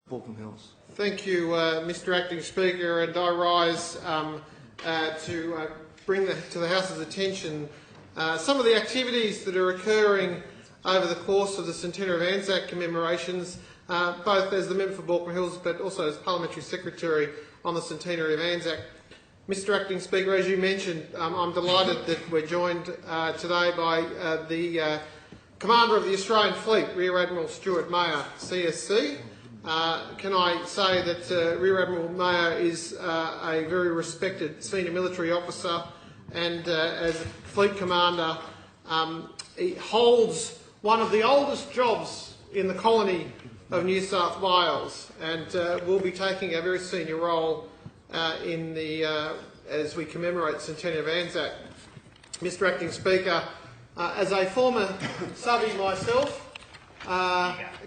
Baulkham Hills. Thank you, Mr Acting Speaker, and I rise to bring to the House's attention some of the activities that are occurring over the course of the Centenary of Anzac commemorations, both as the member for Baulkham Hills but also as Parliamentary Secretary on the Centenary of Anzac. Mr Acting Speaker, as you mentioned, I'm delighted that we're joined today by the Commander of the Australian Fleet, Rear Admiral Stuart Mayer, CSC. Can I say that Rear Admiral Mayer is a very respected senior military officer, and as Fleet Commander he holds one of the oldest jobs in the colony of New South Wales, and will be taking a very senior role in the as we commemorate the Centenary of Anzac. Mr Acting Speaker, as a former subby myself,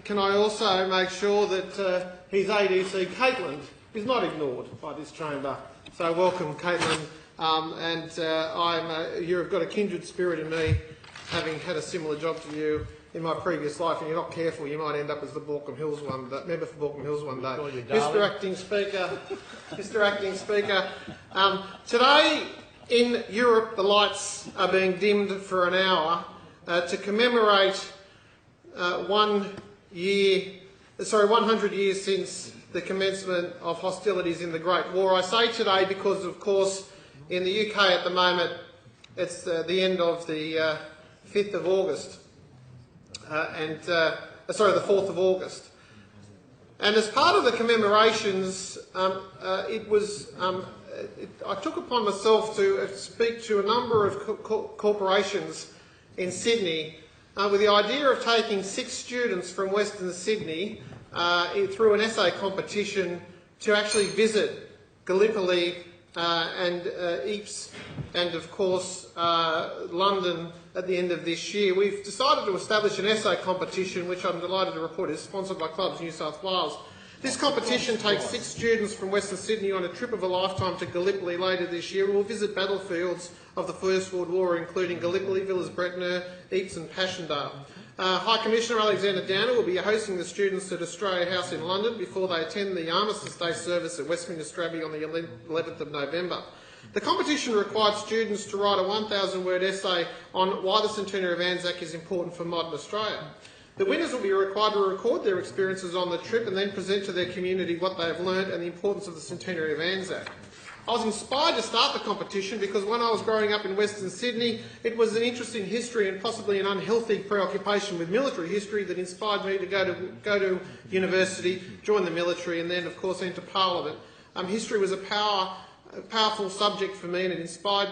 can I also make sure that his ADC, Caitlin, is not ignored by this chamber. So welcome, Caitlin, and you've got a kindred spirit in me, having had a similar job to you in my previous life, and you're not careful, you might end up as the Baulkham Hills member for Baulkham Hills one day. Mr Acting Speaker, today in Europe the lights are being dimmed for an hour to commemorate 100 years since the commencement of hostilities in the Great War. I say today because, of course, in the UK at the moment it's the end of the 5th of August, the 4th of August. And as part of the commemorations, I took upon myself to speak to a number of corporations in Sydney with the idea of taking 6 students from Western Sydney through an essay competition to actually visit Gallipoli and Ypres and, of course, London at the end of this year. We've decided to establish an essay competition, which I'm delighted to report is sponsored by Clubs New South Wales. This competition takes 6 students from Western Sydney on a trip of a lifetime to Gallipoli later this year. We'll visit battlefields of the First World War, including Gallipoli, Villers-Bretonneux, Ypres and Passchendaele. High Commissioner Alexander Downer will be hosting the students at Australia House in London before they attend the Armistice Day service at Westminster Abbey on the 11th of November. The competition required students to write a 1,000-word essay on why the Centenary of Anzac is important for modern Australia. The winners will be required to record their experiences on the trip and then present to their community what they have learned and the importance of the Centenary of Anzac. I was inspired to start the competition because when I was growing up in Western Sydney, it was an interest in history and possibly an unhealthy preoccupation with military history that inspired me to go to university, join the military and then, of course, enter Parliament. History was a powerful subject for me, and it inspired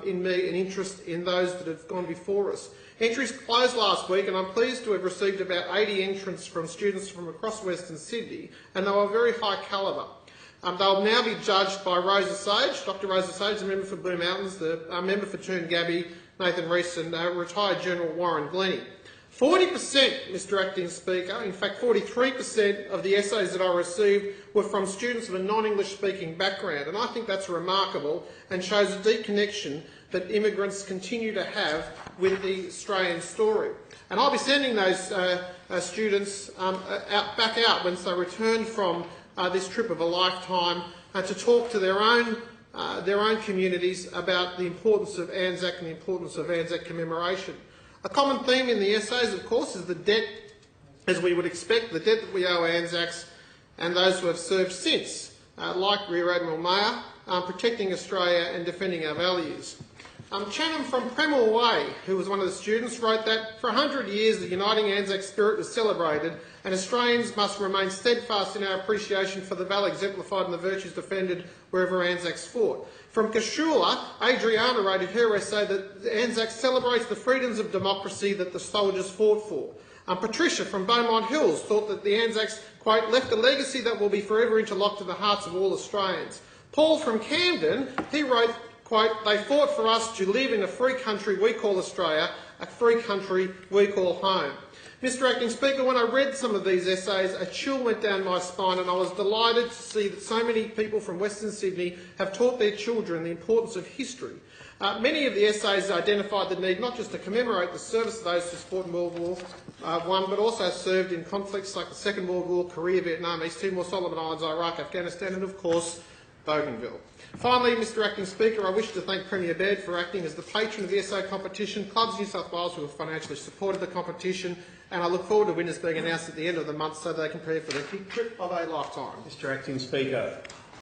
in me an interest in those that have gone before us. Entries closed last week, and I'm pleased to have received about 80 entrants from students from across Western Sydney, and they were very high calibre. They'll now be judged by Rosa Sage, Dr Rosa Sage, the member for Blue Mountains, the member for Toongabbie, Nathan Rees, and retired General Warren Glennie. 40%, Mr Acting Speaker, in fact 43% of the essays that I received were from students of a non-English speaking background, and I think that's remarkable and shows a deep connection that immigrants continue to have with the Australian story. And I'll be sending those students back out once they return from this trip of a lifetime to talk to their own communities about the importance of Anzac and the importance of Anzac commemoration. A common theme in the essays, of course, is the debt, as we would expect, the debt that we owe Anzacs and those who have served since, like Rear Admiral Mayer, protecting Australia and defending our values. Chanham from Premore Way, who was one of the students, wrote that for 100 years the uniting Anzac spirit was celebrated, and Australians must remain steadfast in our appreciation for the valour exemplified and the virtues defended wherever Anzacs fought. From Kashula, Adriana wrote in her essay that the Anzac celebrates the freedoms of democracy that the soldiers fought for. Patricia from Beaumont Hills thought that the Anzacs, quote, left a legacy that will be forever interlocked in the hearts of all Australians. Paul from Camden, he wrote, quote, they fought for us to live in a free country we call Australia, a free country we call home. Mr Acting Speaker, when I read some of these essays, a chill went down my spine, and I was delighted to see that so many people from Western Sydney have taught their children the importance of history. Many of the essays identified the need not just to commemorate the service of those who fought in World War I, but also served in conflicts like the Second World War, Korea, Vietnam, East Timor, Solomon Islands, Iraq, Afghanistan and, of course, Bougainville. Finally, Mr Acting Speaker, I wish to thank Premier Baird for acting as the patron of the essay competition, Clubs New South Wales who have financially supported the competition, and I look forward to winners being announced at the end of the month so they can prepare for the trip of a lifetime. Mr Acting Speaker.